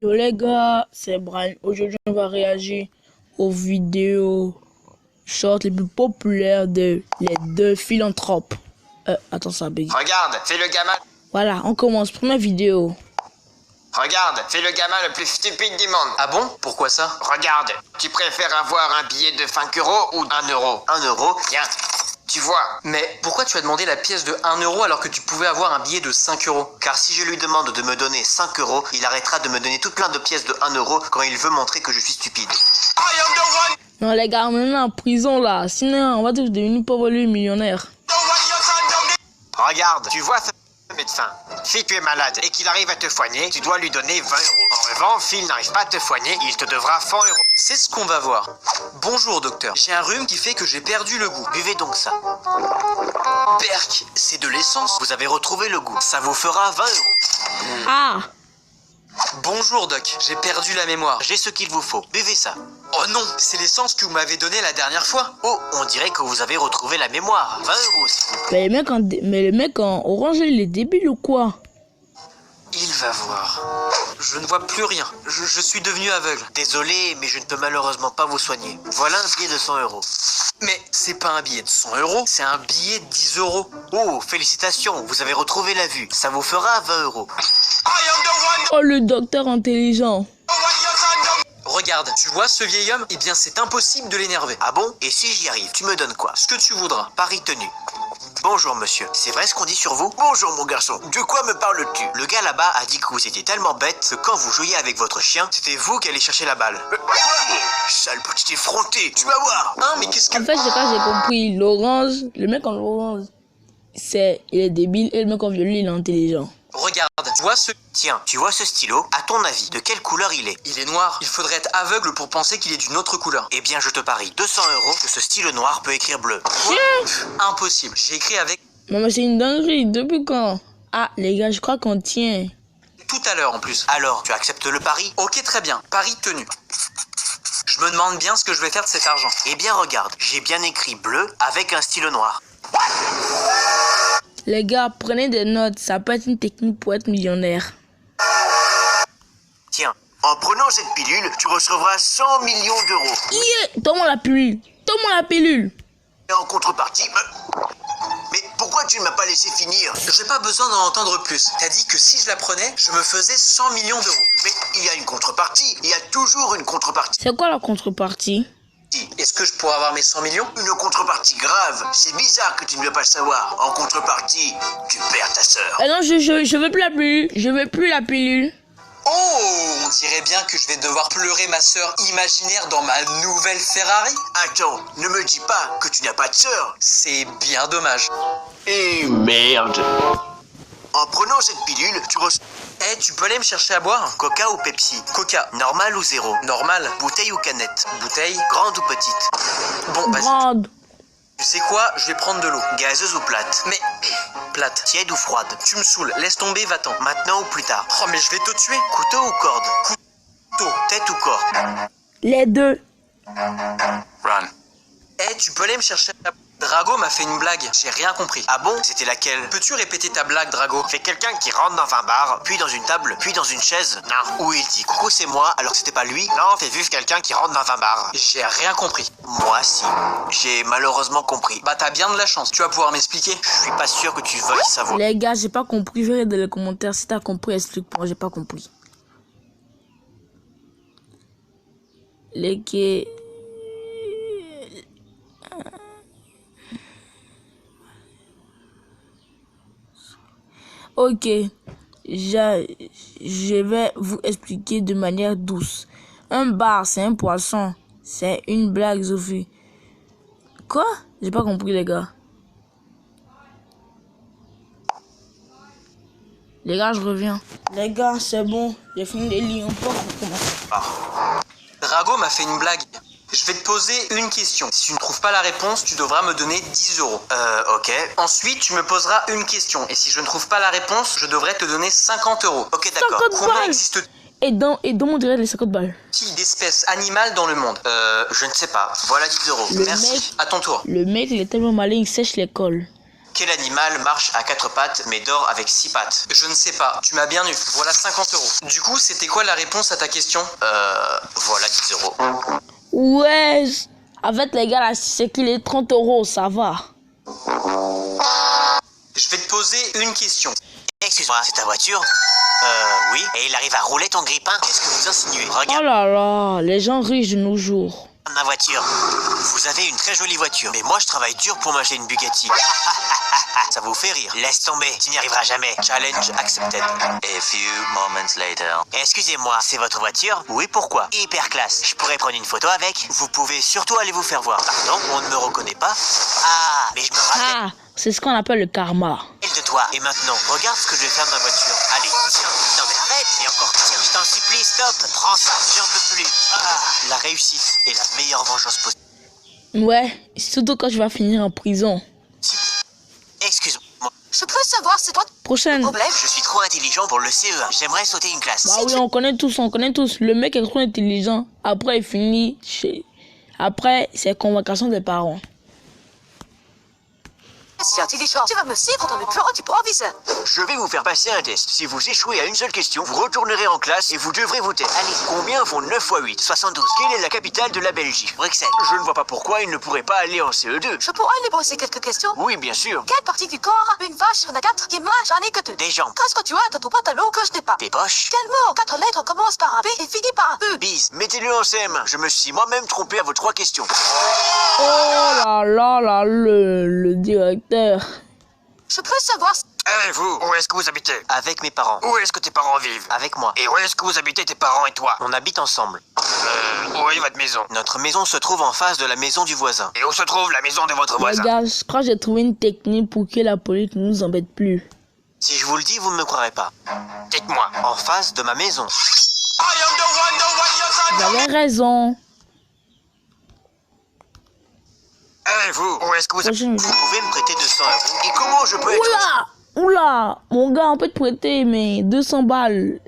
Yo les gars, c'est Brian. Aujourd'hui, on va réagir aux vidéos short les plus populaires de les deux philanthropes. Attends, ça bug. Regarde, fais le gamin. Voilà, on commence. Première vidéo. Regarde, fais le gamin le plus stupide du monde. Ah bon? Pourquoi ça? Regarde, tu préfères avoir un billet de 5 euros ou 1 euro? 1 euro? Tiens, tu vois. Mais pourquoi tu as demandé la pièce de 1 euro alors que tu pouvais avoir un billet de 5 euros? Car si je lui demande de me donner 5 euros, il arrêtera de me donner tout plein de pièces de 1 euro quand il veut montrer que je suis stupide. Non les gars, on est en prison là. Sinon, on va tous devenir pauvres et millionnaires. Regarde, tu vois ce médecin. Si tu es malade et qu'il arrive à te soigner, tu dois lui donner 20 euros. En revanche, s'il n'arrive pas à te soigner, il te devra 100 euros. C'est ce qu'on va voir. Bonjour docteur, j'ai un rhume qui fait que j'ai perdu le goût. Buvez donc ça. Berk, c'est de l'essence. Vous avez retrouvé le goût. Ça vous fera 20 euros. Ah, Bonjour doc, j'ai perdu la mémoire. J'ai ce qu'il vous faut. Buvez ça. Oh non, c'est l'essence que vous m'avez donnée la dernière fois. Oh, on dirait que vous avez retrouvé la mémoire. 20 euros, s'il vous plaît. mais le mec en orange, il est débile ou quoi? Il va voir. Je ne vois plus rien. Je suis devenu aveugle. Désolé, mais je ne peux malheureusement pas vous soigner. Voilà un billet de 100 euros. Mais c'est pas un billet de 100 euros, c'est un billet de 10 euros. Oh, félicitations, vous avez retrouvé la vue. Ça vous fera 20 euros. Oh, le docteur intelligent. Regarde, tu vois ce vieil homme? Eh bien, c'est impossible de l'énerver. Ah bon? Et si j'y arrive, tu me donnes quoi? Ce que tu voudras. Pari tenu. Bonjour monsieur, c'est vrai ce qu'on dit sur vous? Bonjour mon garçon, de quoi me parles-tu? Le gars là-bas a dit que vous étiez tellement bête que quand vous jouiez avec votre chien, c'était vous qui allez chercher la balle. Quoi? Sale petit effronté, tu vas voir. Hein, mais qu'est-ce que... En fait, c'est quand j'ai compris. L'orange, le mec en orange, il est débile et le mec en violet, il est intelligent. Regarde, tu vois ce... Tiens, tu vois ce stylo? À ton avis, de quelle couleur il est? Il est noir. Il faudrait être aveugle pour penser qu'il est d'une autre couleur. Eh bien, je te parie 200 euros que ce stylo noir peut écrire bleu. Impossible. J'ai écrit avec... Non, mais c'est une dinguerie. Depuis quand? Ah, les gars, je crois qu'on tient. Tout à l'heure en plus. Alors, tu acceptes le pari? Ok, très bien. Pari tenu. Je me demande bien ce que je vais faire de cet argent. Eh bien, regarde, j'ai bien écrit bleu avec un stylo noir. Les gars, prenez des notes. Ça peut être une technique pour être millionnaire. Tiens, en prenant cette pilule, tu recevras 100 millions d'euros. Yeah! Donne-moi la pilule. Donne-moi la pilule. Et en contrepartie... Mais pourquoi tu ne m'as pas laissé finir? J'ai pas besoin d'en entendre plus. T'as dit que si je la prenais, je me faisais 100 millions d'euros. Mais il y a une contrepartie. Il y a toujours une contrepartie. C'est quoi la contrepartie? Est-ce que je pourrais avoir mes 100 millions? Une contrepartie grave. C'est bizarre que tu ne veux pas le savoir. En contrepartie, tu perds ta sœur. Ah non, je veux plus la pilule. Je veux plus la pilule. Oh, on dirait bien que je vais devoir pleurer ma sœur imaginaire dans ma nouvelle Ferrari. Attends, ne me dis pas que tu n'as pas de sœur. C'est bien dommage. Et merde. En prenant cette pilule, tu reçois Eh, tu peux aller me chercher à boire? Coca ou Pepsi? Coca. Normal ou zéro? Normal. Bouteille ou canette? Bouteille. Grande ou petite? Bon, vas-y. Grande. Tu sais quoi? Je vais prendre de l'eau. Gazeuse ou plate? Mais... plate. Tiède ou froide? Tu me saoules. Laisse tomber, va-t'en. Maintenant ou plus tard? Oh, mais je vais te tuer. Couteau ou corde? Couteau. Tête ou corps? Les deux. Run. Eh, tu peux aller me chercher à... Drago m'a fait une blague. J'ai rien compris. Ah bon? C'était laquelle? Peux-tu répéter ta blague, Drago? C'est quelqu'un qui rentre dans un bar, puis dans une table, puis dans une chaise. Non. Où il dit coucou c'est moi, alors que c'était pas lui. Non, c'est juste quelqu'un qui rentre dans un bar. J'ai rien compris. Moi si. J'ai malheureusement compris. Bah t'as bien de la chance. Tu vas pouvoir m'expliquer? Je suis pas sûr que tu veuilles savoir. Les gars, j'ai pas compris. Je vais dans les commentaires. Si t'as compris, explique-moi. J'ai pas compris. Les gars. Ok, je vais vous expliquer de manière douce. Un bar, c'est un poisson. C'est une blague, Sophie. Quoi? J'ai pas compris, les gars. Les gars, je reviens. Les gars, c'est bon. J'ai fini les lignes. On peut recommencer. Drago m'a fait une blague. Je vais te poser une question. Si tu ne trouves pas la réponse, tu devras me donner 10 euros. Ok. Ensuite, tu me poseras une question. Et si je ne trouve pas la réponse, je devrais te donner 50 euros. Ok, d'accord. 50 Combien balles. existe-t-il Et dans mon direct, les 50 balles. d'espèces animales dans le monde? Je ne sais pas. Voilà 10 euros. Le Merci. mec- À ton tour. Le mec, il est tellement malin, il sèche l'école. Quel animal marche à 4 pattes mais dort avec 6 pattes? Je ne sais pas, tu m'as bien eu. Voilà 50 euros. Du coup, c'était quoi la réponse à ta question? Voilà 10 euros. Ouais. Avec les gars, là, c'est qu'il est 30 euros, ça va. Je vais te poser une question. Excuse-moi, c'est ta voiture? Oui. Et il arrive à rouler ton grippin? Qu'est-ce que vous insinuez? Oh Regarde là là, les gens riches de nos jours. ma voiture. Vous avez une très jolie voiture. Mais moi, je travaille dur pour m'acheter une Bugatti. Ça vous fait rire? Laisse tomber, tu n'y arriveras jamais. Challenge accepted. A few moments later. Excusez-moi, c'est votre voiture? Oui, pourquoi? Hyper classe. Je pourrais prendre une photo avec? Vous pouvez surtout aller vous faire voir. Pardon, on ne me reconnaît pas? Ah, mais je me rappelle Ah, c'est ce qu'on appelle le karma. de toi. Et maintenant, regarde ce que je vais faire de ma voiture. Allez, tiens. Non mais arrête. Et encore, tiens, je t'en supplie, stop. Prends ça, j'en peux plus. Ah, la réussite est la meilleure vengeance possible. Ouais, surtout quand tu vas finir en prison. Excuse-moi. Je peux savoir c'est quoi Prochaine. le problème? Je suis trop intelligent pour le CE1. J'aimerais sauter une classe. Bah oui, on connaît tous, on connaît tous. Le mec est trop intelligent. Après, il finit chez... Après, c'est convocation des parents. Si intelligent, tu vas me suivre dans le bureau du proviseur. Je vais vous faire passer un test. Si vous échouez à une seule question, vous retournerez en classe et vous devrez voter. Allez, combien font 9 x 8? 72. Quelle est la capitale de la Belgique? Bruxelles. Je ne vois pas pourquoi il ne pourrait pas aller en CE2. Je pourrais lui poser quelques questions. Oui, bien sûr. Quelle partie du corps a une vache en a 4 et moi j'en ai que 2? Des jambes. Qu'est-ce que tu as dans ton pantalon que je n'ai pas? Des poches. Quel mot en 4 lettres commence par un B et finit par un E? Bis. Mettez-le en CM1. Je me suis moi-même trompé à vos 3 questions. Oh là là là, le directeur. Je peux savoir Eh vous, où est-ce que vous habitez? Avec mes parents. Où est-ce que tes parents vivent? Avec moi. Et où est-ce que vous habitez tes parents et toi? On habite ensemble. Où est votre maison? Notre maison se trouve en face de la maison du voisin. Et où se trouve la maison de votre Les voisin? gars, je crois que j'ai trouvé une technique pour que la police ne nous embête plus. Si je vous le dis, vous ne me croirez pas. Dites-moi. En face de ma maison. Vous avez raison. Eh vous, où est-ce que vous habitez? Prochaine. Vous pouvez me prêter 200 euros? Et comment je peux être... Oula! Oula! Mon gars, on peut te prêter, mais 200 balles.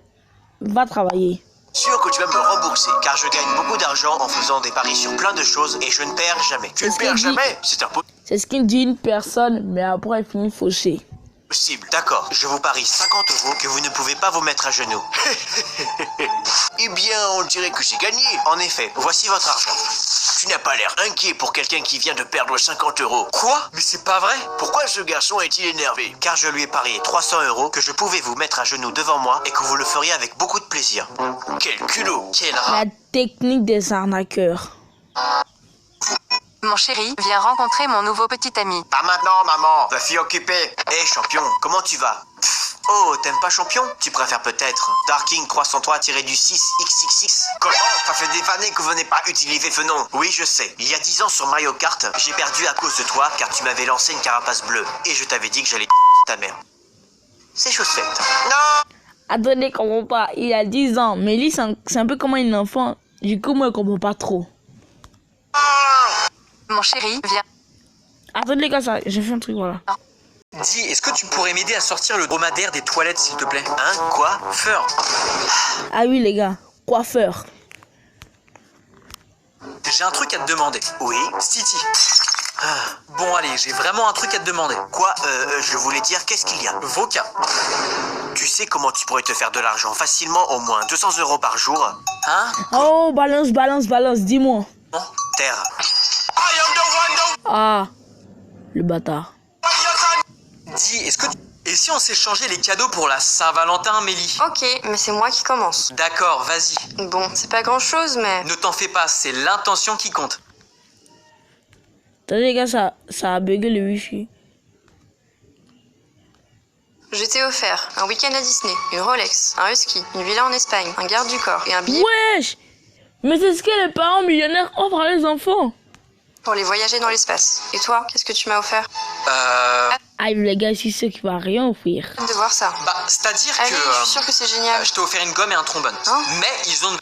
Va travailler. sûr que tu vas me rembourser, car je gagne beaucoup d'argent en faisant des paris sur plein de choses et je ne perds jamais. Tu ne Est-ce perds qu'il dit- jamais? C'est C'est ce qu'il dit une personne, mais après, il finit fauché. impossible. D'accord, je vous parie 50 euros que vous ne pouvez pas vous mettre à genoux. Eh bien, on dirait que j'ai gagné. En effet, voici votre argent. Tu n'as pas l'air inquiet pour quelqu'un qui vient de perdre 50 euros. Quoi? Mais c'est pas vrai. Pourquoi ce garçon est-il énervé? Car je lui ai parié 300 euros que je pouvais vous mettre à genoux devant moi et que vous le feriez avec beaucoup de plaisir. Quel culot! Quel rat! La technique des arnaqueurs. Mon chéri, viens rencontrer mon nouveau petit ami. Pas maintenant, maman. La fille occupée. Hé, champion, comment tu vas? Oh, t'aimes pas champion? Tu préfères peut-être Darking 303-6XXX. Comment? Ça fait des années que vous n'avez pas utilisé ce nom. Oui, je sais. Il y a 10 ans sur Mario Kart, j'ai perdu à cause de toi car tu m'avais lancé une carapace bleue. Et je t'avais dit que j'allais ta mère. C'est chose faite. Non! Attendez, comprends pas. Il a 10 ans. Mais lui, c'est un peu comme un enfant. Du coup, moi, je comprends pas trop. Mon chéri, viens. Attendez, les gars, ça, j'ai fait un truc, voilà. Dis, est-ce que tu pourrais m'aider à sortir le dromadaire des toilettes, s'il te plaît? Hein? Quoi? Feur. Ah oui, les gars. Coiffeur. J'ai un truc à te demander. Oui? Stiti. Bon, allez, j'ai vraiment un truc à te demander. Quoi? Je voulais dire, qu'est-ce qu'il y a? Voca. Tu sais comment tu pourrais te faire de l'argent facilement, au moins 200 euros par jour? Hein? Oh, balance, dis-moi. Non. Terre. Ah, le bâtard. Dis, est-ce que tu... Et si on s'échangeait les cadeaux pour la Saint-Valentin, Mélie? Ok, mais c'est moi qui commence. D'accord, vas-y. Bon, c'est pas grand chose, mais... Ne t'en fais pas, c'est l'intention qui compte. Attendez, les gars, ça a bugué le wifi. Je t'ai offert un week-end à Disney, une Rolex, un husky, une villa en Espagne, un garde du corps et un billet Wesh! Mais c'est ce que les parents millionnaires offrent à les enfants. pour les voyager dans l'espace. Et toi, qu'est-ce que tu m'as offert? Ah, les gars, c'est ceux qui va rien offrir. De voir ça. Bah, c'est-à-dire Allez, que... je suis sûre que c'est génial. je t'ai offert une gomme et un trombone. Hein? Mais ils ont...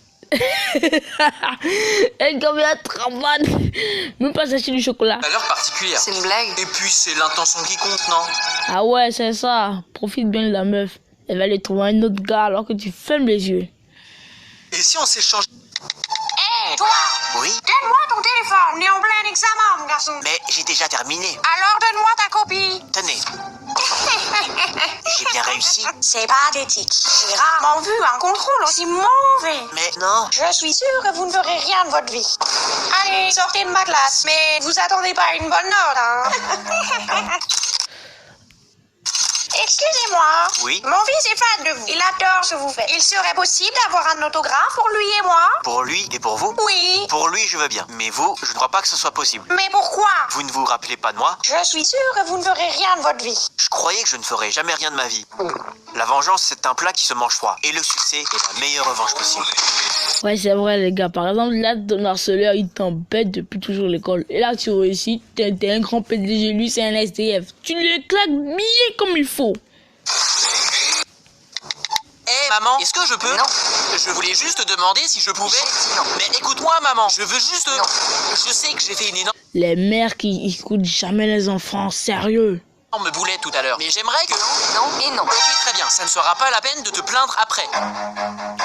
Et combien de travail? Même pas acheter du chocolat. une valeur particulière. C'est une blague. Et puis, c'est l'intention qui compte, non? Ah ouais, c'est ça. Profite bien de la meuf. Elle va aller trouver un autre gars alors que tu fermes les yeux. Et si on s'échange... Oui? Donne-moi ton téléphone. enfant, on est en plein examen, mon garçon. Mais j'ai déjà terminé. Alors donne-moi ta copie. Tenez. J'ai bien réussi. C'est pathétique. J'ai rarement vu un contrôle aussi mauvais. Mais non. Je suis sûre que vous ne ferez rien de votre vie. Allez, sortez de ma classe, mais vous attendez pas une bonne note, hein. Excusez-moi. Oui. Mon fils est fan de vous. Il adore ce que vous faites. Il serait possible d'avoir un autographe pour lui et moi? Pour lui et pour vous? Oui. Pour lui, je veux bien. Mais vous, je ne crois pas que ce soit possible. Mais pourquoi? Vous ne vous rappelez pas de moi? Je suis sûre que vous ne ferez rien de votre vie. Je croyais que je ne ferais jamais rien de ma vie. La vengeance, c'est un plat qui se mange froid. Et le succès est la meilleure revanche possible. Ouais, c'est vrai, les gars. Par exemple, là, ton harceleur, il t'embête depuis toujours l'école. Et là, tu réussis, t'es un grand PDG, lui, c'est un SDF. Tu le claques bien comme il faut. Hé, maman, est-ce que je peux? Non. Je voulais juste te demander si je pouvais... J'ai dit non. Mais écoute-moi, maman, je veux juste... Non. Je sais que j'ai fait une énorme Les mères qui écoutent jamais les enfants, sérieux. boulette tout à l'heure. Mais j'aimerais que... Non et non. Ok, très bien, ça ne sera pas la peine de te plaindre après.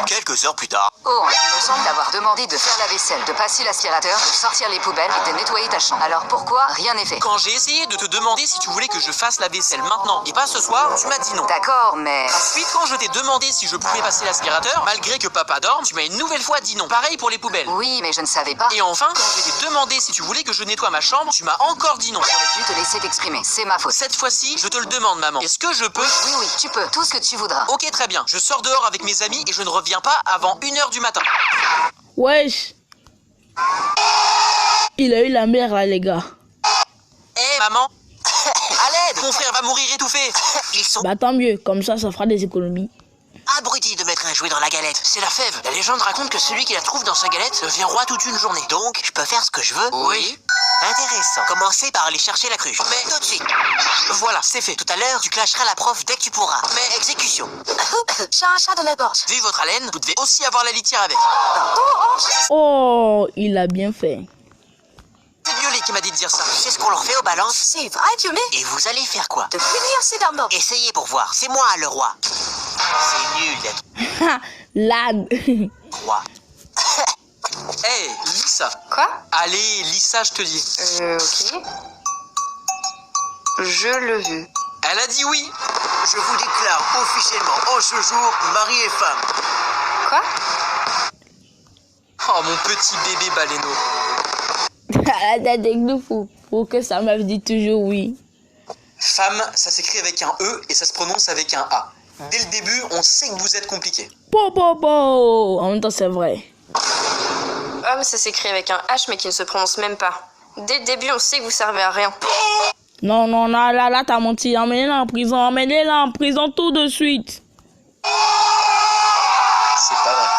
Quelques heures plus tard. Oh, il me semble d'avoir demandé de faire la vaisselle, de passer l'aspirateur, de sortir les poubelles et de nettoyer ta chambre. Alors pourquoi rien n'est fait? Quand j'ai essayé de te demander si tu voulais que je fasse la vaisselle maintenant et pas ce soir, tu m'as dit non. D'accord, mais... Ensuite, quand je t'ai demandé si je pouvais passer l'aspirateur, malgré que papa dorme, tu m'as une nouvelle fois dit non. Pareil pour les poubelles. Oui, mais je ne savais pas. Et enfin, quand je t'ai demandé si tu voulais que je nettoie ma chambre, tu m'as encore dit non. J'aurais dû te laisser t'exprimer, c'est ma faute. Cette fois-ci, je te le demande, maman. Est-ce que je peux... Oui, tu peux, tout ce que tu voudras. Ok, très bien. Je sors dehors avec mes amis et je ne reviens pas avant 1h du matin. Wesh. Il a eu la mère, là, les gars. Hé, maman. À l'aide. Mon frère va mourir étouffé. Ils sont Bah, tant mieux. Comme ça fera des économies. abrutis de mettre un jouet dans la galette. C'est la fève. La légende raconte que celui qui la trouve dans sa galette devient roi toute une journée. Donc, je peux faire ce que je veux? Oui. Intéressant. Commencez par aller chercher la cruche. Mais tout de suite. Voilà, c'est fait. Tout à l'heure, tu clasheras la prof dès que tu pourras. Mais exécution. J'ai un chat dans la gorge. Vu votre haleine, vous devez aussi avoir la litière avec. Oh, il a bien fait. C'est Violet qui m'a dit de dire ça. C'est ce qu'on leur fait aux balances. C'est vrai, Violet? Et vous allez faire quoi? De punir ces dames. Essayez pour voir. C'est moi le roi. C'est nul d'être Là. roi. Hé, Lisa. Quoi? Allez, Lisa, je te dis. Ok. Je le veux. Elle a dit oui. Je vous déclare officiellement en ce jour mari et femme. Quoi? Oh, mon petit bébé baleineau. La tête de fou. Pour que sa meuf dit toujours oui. Femme, ça s'écrit avec un E et ça se prononce avec un A. Dès le début, on sait que vous êtes compliqué. Po. En même temps, c'est vrai. Homme, ça s'écrit avec un H mais qui ne se prononce même pas. Dès le début, on sait que vous servez à rien. Non, là, t'as menti. Emmenez-la en prison tout de suite. C'est pas vrai.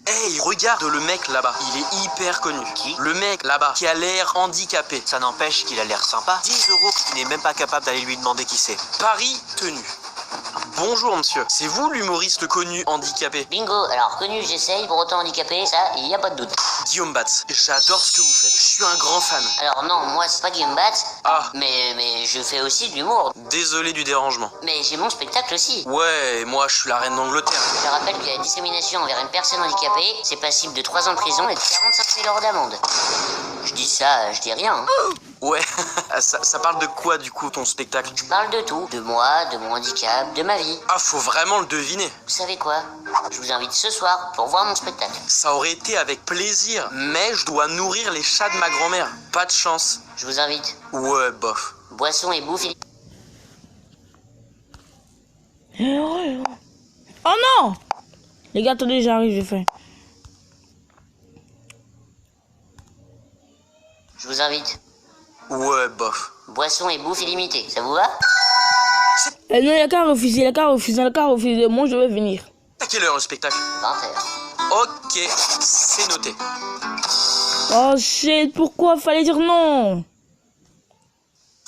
Hey, regarde le mec là-bas. Il est hyper connu. Qui? Le mec là-bas, qui a l'air handicapé. Ça n'empêche qu'il a l'air sympa. 10 euros que tu n'es même pas capable d'aller lui demander qui c'est. Paris tenu. Bonjour monsieur, c'est vous l'humoriste connu handicapé? Bingo, alors connu j'essaye, pour autant handicapé, ça, il n'y a pas de doute. Guillaume Batz, j'adore ce que vous faites, je suis un grand fan. Alors non, moi c'est pas Guillaume Batz, Ah, mais je fais aussi de l'humour. désolé du dérangement. Mais j'ai mon spectacle aussi. Ouais, moi je suis la reine d'Angleterre. Je rappelle que la discrimination envers une personne handicapée, c'est passible de 3 ans de prison et de 45 000 € d'amende. Je dis ça, je dis rien. Hein. Ouais, ça parle de quoi du coup ton spectacle? Je parle de tout, de moi, de mon handicap, de ma vie. Ah, faut vraiment le deviner. Vous savez quoi? Je vous invite ce soir pour voir mon spectacle. Ça aurait été avec plaisir, mais je dois nourrir les chats de ma grand-mère. Pas de chance. Je vous invite. Ouais, bof. Boisson et bouffe. Oh non! Les gars, attendez, j'arrive, j'ai faim. Je vous invite. Ouais, bof. Boisson et bouffe illimitée, ça vous va? Non, il a qu'à refuser. Moi, je vais venir. À quelle heure le spectacle? 20h. Ok, c'est noté. Oh shit, pourquoi fallait dire non?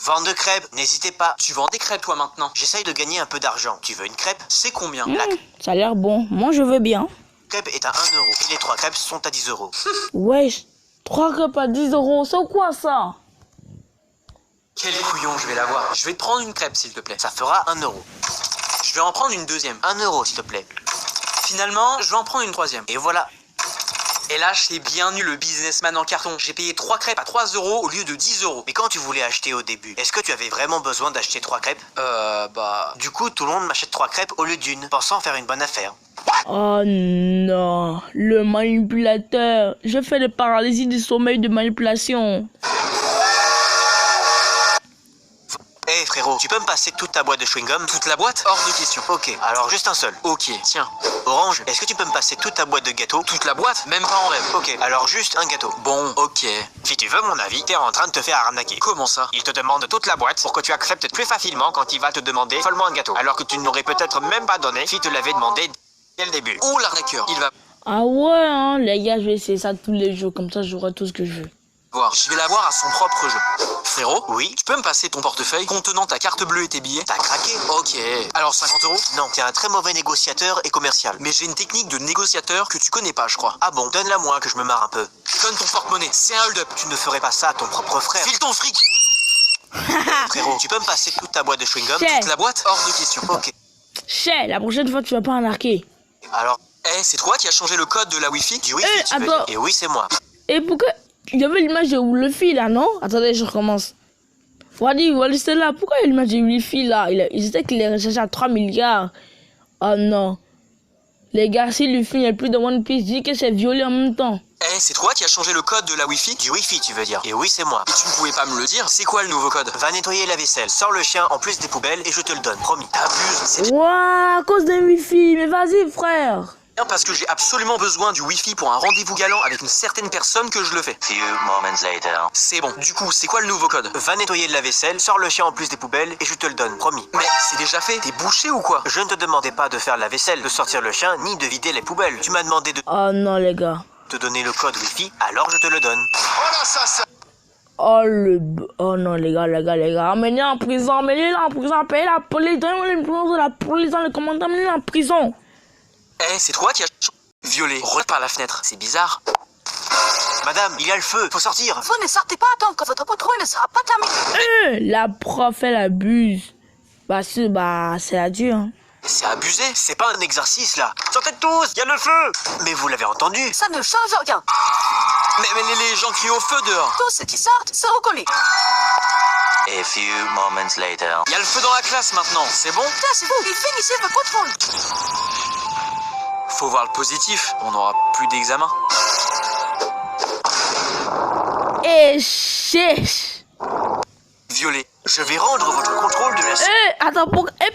Vente de crêpes, n'hésitez pas. Tu vends des crêpes toi maintenant? J'essaye de gagner un peu d'argent. Tu veux une crêpe? C'est combien? La Ça a l'air bon. Moi, je veux bien. crêpe est à 1 euro. Et les 3 crêpes sont à 10 euros. Wesh, 3 crêpes à 10 euros, c'est quoi ça? Quel couillon, je vais l'avoir. Je vais te prendre une crêpe s'il te plaît. Ça fera 1 euro. Je vais en prendre une deuxième. 1 euro, s'il te plaît. Finalement, je vais en prendre une troisième. Et voilà. Et là, c'est bien nul le businessman en carton. J'ai payé 3 crêpes à 3 euros au lieu de 10 euros. Mais quand tu voulais acheter au début, est-ce que tu avais vraiment besoin d'acheter 3 crêpes? Du Du coup, tout le monde m'achète 3 crêpes au lieu d'une, pensant faire une bonne affaire. Oh non, le manipulateur. Je fais des paralysies du sommeil de manipulation. Hé frérot, tu peux me passer toute ta boîte de chewing-gum? toute la boîte? Hors de question. Ok, alors juste un seul. Ok, tiens. Orange, est-ce que tu peux me passer toute ta boîte de gâteaux? Toute la boîte? Même pas en rêve. Ok, alors juste un gâteau. Bon, ok. Si tu veux mon avis, t'es en train de te faire arnaquer. Comment ça? Il te demande toute la boîte pour que tu acceptes plus facilement quand il va te demander seulement un gâteau. Alors que tu ne l'aurais peut-être même pas donné si tu l'avais demandé dès le début. Oh, l'arnaqueur. Il va Ah ouais, hein, les gars, je vais essayer ça tous les jours. Comme ça, j'aurai tout ce que je veux. voir. Je vais l'avoir à son propre jeu. Frérot? Oui? Tu peux me passer ton portefeuille contenant ta carte bleue et tes billets? T'as craqué? Ok. Alors 50 euros? Non, t'es un très mauvais négociateur et commercial. Mais j'ai une technique de négociateur que tu connais pas, je crois. Ah bon, donne-la moi que je me marre un peu. Donne ton porte-monnaie, c'est un hold-up. Tu ne ferais pas ça à ton propre frère. File ton fric! Frérot, tu peux me passer toute ta boîte de chewing-gum? Chef. Toute la boîte? Hors de question. Ok. Chef, la prochaine fois, tu vas pas arnaquer. Alors, Eh, c'est toi qui as changé le code de la Wi-Fi? du Wi-Fi, tu veux attends. dire? Et oui, c'est moi. Et pourquoi... Il y avait l'image de Luffy là, non? Attendez, je recommence. Wadi, c'est là. Pourquoi il y a l'image de Luffy là? Il disait qu'il est recherché à 3 milliards. Oh non. Les gars, si Luffy n'est plus de One Piece, dis que c'est violé en même temps. Eh, c'est toi qui as changé le code de la Wi-Fi? Du Wi-Fi, tu veux dire? Et oui, c'est moi. Et tu ne pouvais pas me le dire? C'est quoi le nouveau code? Va nettoyer la vaisselle, sors le chien en plus des poubelles et je te le donne, promis. T'abuses, c'est Ouah, à cause d'un Wi-Fi. Mais vas-y, frère. bien parce que j'ai absolument besoin du Wi-Fi pour un rendez-vous galant avec une certaine personne que je le fais. C'est bon. Du coup, c'est quoi le nouveau code? Va nettoyer la vaisselle, sors le chien en plus des poubelles et je te le donne, promis. Mais c'est déjà fait. T'es bouché ou quoi? Je ne te demandais pas de faire la vaisselle, de sortir le chien, ni de vider les poubelles. Tu m'as demandé de Oh non, les gars. te donner le code Wi-Fi, alors je te le donne. Oh non, les gars. Amenez-le en prison, payez la police, donnez-moi le nom de la police dans les commentaires, amenez-le en prison. Eh, c'est toi qui as violé. Regarde par la fenêtre. C'est bizarre. Madame, il y a le feu, faut sortir. Vous ne sortez pas tant que votre contrôle ne sera pas terminé. La prof, elle abuse. C'est adieu, hein. C'est abusé. C'est pas un exercice là. Sortez tous, il y a le feu. Mais vous l'avez entendu. Ça ne change rien. Mais les gens crient au feu dehors. Tous ceux qui sortent se reconnaissent. Il y a le feu dans la classe maintenant. C'est bon? Tassez-vous et finissez votre contrôle. Faut voir le positif. On n'aura plus d'examen. Et chèche. Violé. Je vais rendre votre contrôle de la... Attends,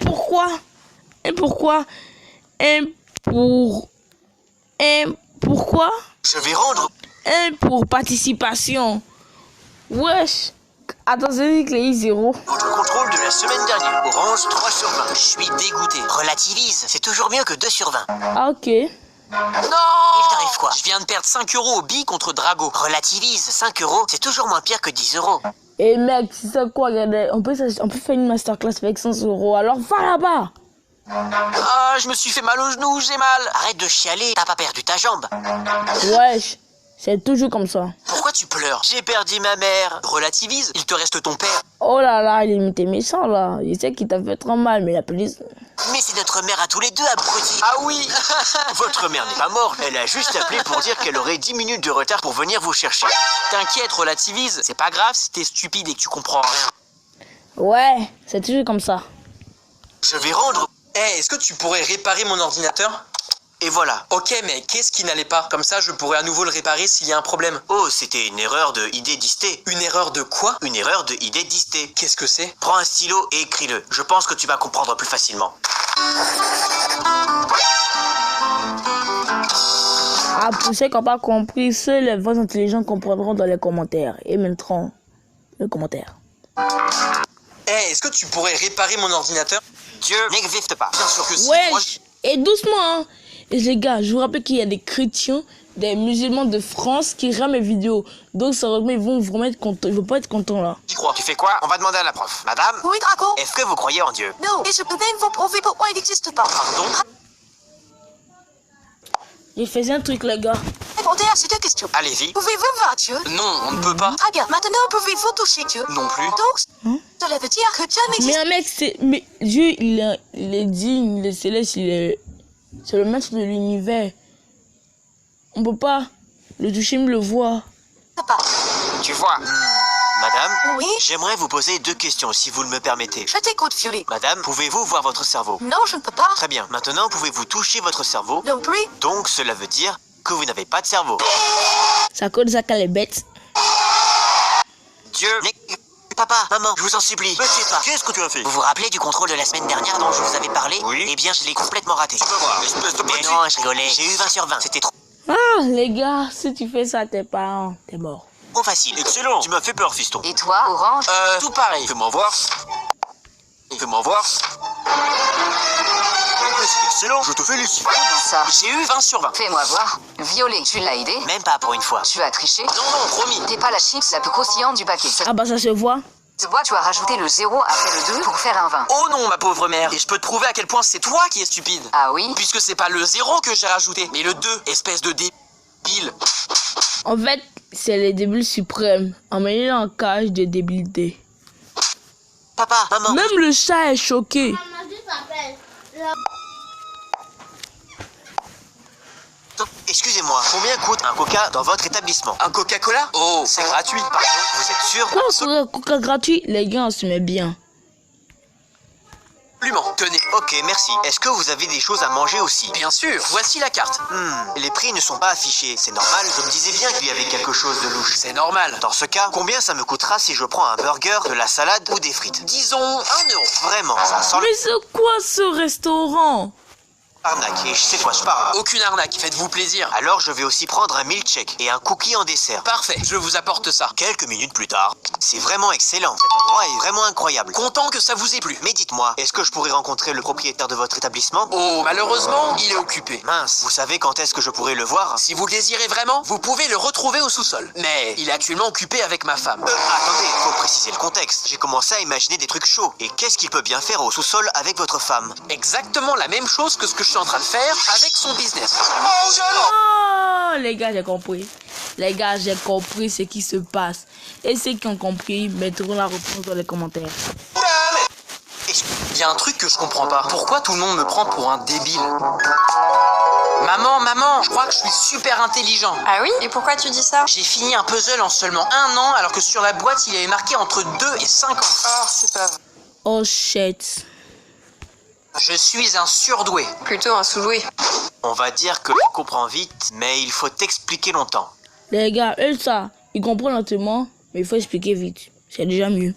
pourquoi? Pourquoi? Je vais rendre... Pour participation. Wesh. Attends, c'est dit que les 0. votre contrôle de la semaine dernière. Orange 3 sur 20. Je suis dégoûté. Relativise, c'est toujours mieux que 2 sur 20. Ah, ok. Non! Il t'arrive quoi? Je viens de perdre 5 euros au billes contre Drago. Relativise, 5 euros, c'est toujours moins pire que 10 euros. Et mec, tu sais quoi, regardez, on peut faire une masterclass avec 100 euros. Alors va là-bas. Ah, je me suis fait mal au genou, j'ai mal. Arrête de chialer, t'as pas perdu ta jambe. Wesh. C'est toujours comme ça. Pourquoi tu pleures? J'ai perdu ma mère. Relativise, il te reste ton père. Oh là là, il était méchant là. Il sait qu'il t'a fait trop mal, mais la police... Mais c'est notre mère à tous les deux, abruti. Ah oui! Votre mère n'est pas morte, elle a juste appelé pour dire qu'elle aurait 10 minutes de retard pour venir vous chercher. T'inquiète, relativise. C'est pas grave si t'es stupide et que tu comprends rien. Ouais, c'est toujours comme ça. Je vais rendre... Eh, est-ce que tu pourrais réparer mon ordinateur? Et voilà. Ok, mais qu'est-ce qui n'allait pas? Comme ça, je pourrais à nouveau le réparer s'il y a un problème. Oh, c'était une erreur de idée d'isté. Une erreur de quoi? Une erreur de idée d'isté. Qu'est-ce que c'est? Prends un stylo et écris-le. Je pense que tu vas comprendre plus facilement. Ah, pour ceux qui n'ont pas compris, seuls les vrais intelligents comprendront dans les commentaires. Et mettront le commentaire. Eh, est-ce que tu pourrais réparer mon ordinateur? Dieu n'existe pas. Bien sûr que si. Ouais, Moi, et doucement, hein. Et les gars, je vous rappelle qu'il y a des chrétiens, des musulmans de France qui regardent mes vidéos. Donc, sérieusement, ils vont vraiment être contents. Ils vont pas être contents, là. j'y crois. Tu fais quoi? On va demander à la prof. Madame, Oui, Drago. est-ce que vous croyez en Dieu? Non, et je peux même vous prouver pourquoi il n'existe pas. Pardon? J'ai fait un truc, les gars. Répondez à ces deux questions. Allez-y. Pouvez-vous voir Dieu? Non, on ne peut pas. Très bien. Maintenant, pouvez-vous toucher Dieu? Non plus. Donc, cela veut dire que Dieu n'existe Mais un mec, mais Dieu, il est digne, il est céleste, c'est le maître de l'univers. On peut pas Le toucher me le voit. Papa. Tu vois. Madame, Oui. j'aimerais vous poser 2 questions si vous le me permettez. Je t'écoute, Fury. Madame, pouvez-vous voir votre cerveau? Non, je ne peux pas. Très bien. Maintenant, pouvez-vous toucher votre cerveau? Non plus. Donc, cela veut dire que vous n'avez pas de cerveau. Ça code ça qu'elle est bête. Dieu... Papa, maman, je vous en supplie. Me tuez pas. Qu'est-ce que tu as fait? Vous vous rappelez du contrôle de la semaine dernière dont je vous avais parlé? Oui. Eh bien, je l'ai complètement raté. Tu peux voir, espèce de Mais petit. non, je rigolais. J'ai eu 20 sur 20. C'était trop Ah, les gars, si tu fais ça à tes parents, t'es mort. facile. Excellent. Tu m'as fait peur, fiston. Et toi, Orange? Tout pareil. Fais-moi voir. Fais-moi voir. C'est excellent, je te félicite. Ça. J'ai eu 20 sur 20. Fais-moi voir. Violet, tu l'as aidé? Même pas pour une fois. Tu as triché? Non, promis. T'es pas la chips la plus croustillante du paquet. Ah bah ça se voit. Tu vois, tu as rajouté le 0 après le 2 pour faire un 20. Oh non, ma pauvre mère. Et je peux te prouver à quel point c'est toi qui es stupide. Ah oui? Puisque c'est pas le 0 que j'ai rajouté, mais le 2, espèce de débile. En fait, c'est les débiles suprêmes. Emmenés en cage de débilité. Papa, maman. Même le chat est choqué. Excusez-moi, combien coûte un coca dans votre établissement? Un Coca-Cola? Oh, c'est gratuit. Pardon, vous êtes sûr? Quoi, un coca gratuit? Les gars, on se met bien. Absolument. Tenez. Ok, merci. Est-ce que vous avez des choses à manger aussi? Bien sûr, voici la carte. Les prix ne sont pas affichés. C'est normal, je me disais bien qu'il y avait quelque chose de louche. C'est normal. Dans ce cas, combien ça me coûtera si je prends un burger, de la salade ou des frites? Disons 1 euro. Vraiment, ça sent Mais c'est quoi ce restaurant? l'arnaque et je sais quoi je parle. Aucune arnaque, faites-vous plaisir. Alors je vais aussi prendre un milkshake et un cookie en dessert. Parfait, je vous apporte ça. Quelques minutes plus tard, c'est vraiment excellent. Cet endroit est vraiment incroyable. Content que ça vous ait plu. Mais dites-moi, est-ce que je pourrais rencontrer le propriétaire de votre établissement? Oh, malheureusement, il est occupé. Mince, vous savez quand est-ce que je pourrais le voir? Si vous le désirez vraiment, vous pouvez le retrouver au sous-sol. Mais il est actuellement occupé avec ma femme. Attendez, faut préciser le contexte. J'ai commencé à imaginer des trucs chauds. Et qu'est-ce qu'il peut bien faire au sous-sol avec votre femme? Exactement la même chose que ce que je suis en train de faire avec son business. Oh, les gars, j'ai compris. Les gars, j'ai compris ce qui se passe. Et ceux qui ont compris mettront la réponse dans les commentaires. Il y a un truc que je comprends pas. Pourquoi tout le monde me prend pour un débile? Maman, je crois que je suis super intelligent. Ah oui? Et pourquoi tu dis ça? J'ai fini un puzzle en seulement 1 an, alors que sur la boîte, il avait marqué entre 2 et 5 ans. Oh, c'est pas vrai. Oh, shit. Je suis un surdoué. Plutôt un sous-doué. On va dire que je comprends vite, mais il faut t'expliquer longtemps. Les gars, eux, ça, ils comprennent lentement, mais il faut expliquer vite. C'est déjà mieux.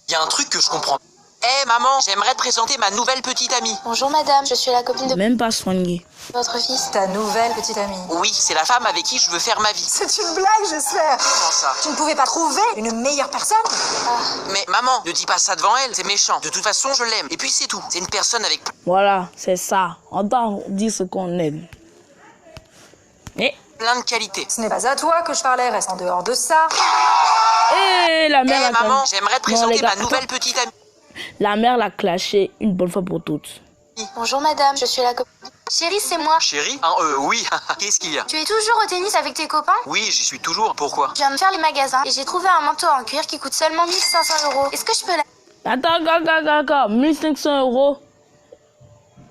Il y a un truc que je comprends. Hé maman, j'aimerais te présenter ma nouvelle petite amie. Bonjour madame, je suis la copine de Même pas soigné. votre fils. Ta nouvelle petite amie. Oui, c'est la femme avec qui je veux faire ma vie. C'est une blague, j'espère. Comment ça? Tu ne pouvais pas trouver une meilleure personne? Mais maman, ne dis pas ça devant elle, c'est méchant. De toute façon, je l'aime. Et puis c'est tout. C'est une personne avec... Voilà, c'est ça. On doit dire ce qu'on aime. Et plein de qualités. Ce n'est pas à toi que je parlais, reste en dehors de ça. la mère Hé l'a maman, clashé. j'aimerais te Non, les présenter gars, ma nouvelle petite amie. La mère l'a clashé une bonne fois pour toutes. Bonjour madame, je suis la copine. Chérie, c'est moi. Chérie? Oui. Qu'est-ce qu'il y a? Tu es toujours au tennis avec tes copains? Oui, j'y suis toujours. Pourquoi? Je viens de faire les magasins et j'ai trouvé un manteau en cuir qui coûte seulement 1 500 €. Est-ce que je peux Attends, 1500 €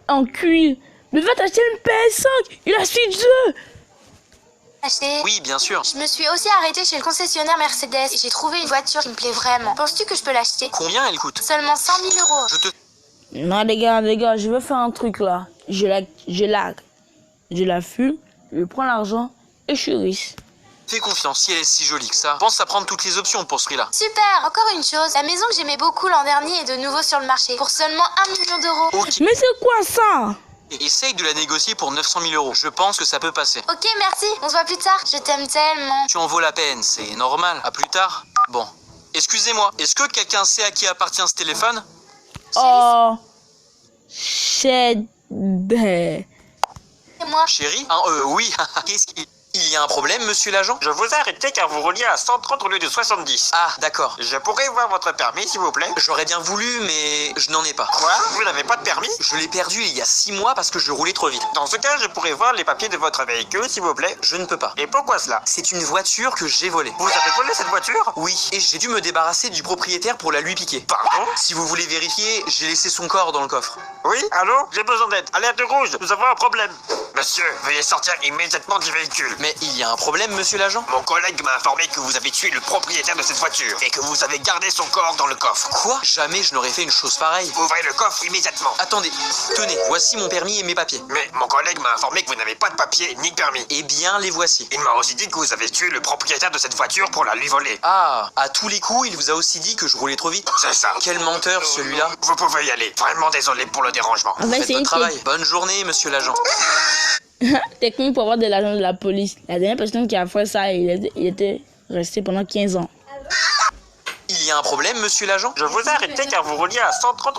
en cuir. Mais va t'acheter une PS5. Il a suite jeu. l'acheter? Oui, bien sûr. Je me suis aussi arrêtée chez le concessionnaire Mercedes et j'ai trouvé une voiture qui me plaît vraiment. Penses-tu que je peux l'acheter? Combien elle coûte? Seulement 100 000 €. Je te... Non, les gars, je veux faire un truc là. Je la fume, je prends l'argent et je suis riche. Fais confiance, si elle est si jolie que ça. Pense à prendre toutes les options pour ce prix-là. Super. Encore une chose, la maison que j'aimais beaucoup l'an dernier est de nouveau sur le marché pour seulement 1 million d'euros. Ok. Mais c'est quoi ça? Essaye de la négocier pour 900 000 €. Je pense que ça peut passer. Ok, merci. On se voit plus tard. Je t'aime tellement. Tu en vaux la peine, c'est normal. À plus tard. Bon. Excusez-moi, est-ce que quelqu'un sait à qui appartient ce téléphone? Oh, shit. C'est moi. Chérie? Oui. Qu'est-ce qu'il... Il y a un problème, monsieur l'agent? Je vous ai arrêté car vous rouliez à 130 au lieu de 70. Ah, d'accord. Je pourrais voir votre permis, s'il vous plaît? J'aurais bien voulu, mais je n'en ai pas. Quoi? Vous n'avez pas de permis? Je l'ai perdu il y a 6 mois parce que je roulais trop vite. Dans ce cas, je pourrais voir les papiers de votre véhicule, s'il vous plaît? Je ne peux pas. Et pourquoi cela? C'est une voiture que j'ai volée. Vous avez volé cette voiture? Oui, et j'ai dû me débarrasser du propriétaire pour la lui piquer. Pardon? Si vous voulez vérifier, j'ai laissé son corps dans le coffre. Oui? Allô? J'ai besoin d'aide. Alerte rouge, nous avons un problème. Monsieur, veuillez sortir immédiatement du véhicule. Mais il y a un problème, monsieur l'agent? Mon collègue m'a informé que vous avez tué le propriétaire de cette voiture et que vous avez gardé son corps dans le coffre. Quoi? Jamais je n'aurais fait une chose pareille. Ouvrez le coffre immédiatement. Attendez, tenez, voici mon permis et mes papiers. Mais mon collègue m'a informé que vous n'avez pas de papier ni de permis. Eh bien, les voici. Il m'a aussi dit que vous avez tué le propriétaire de cette voiture pour la lui voler. Ah, à tous les coups, il vous a aussi dit que je roulais trop vite. C'est ça. Quel menteur, celui-là. Vous pouvez y aller. Vraiment désolé pour le dérangement. En fait, Faites c'est votre une travail. Bonne journée, monsieur l'agent. technique pour avoir de l'agent de la police. La dernière personne qui a fait ça, il était resté pendant 15 ans. Il y a un problème, monsieur l'agent? Je vous ai arrêté car vous rouliez à 130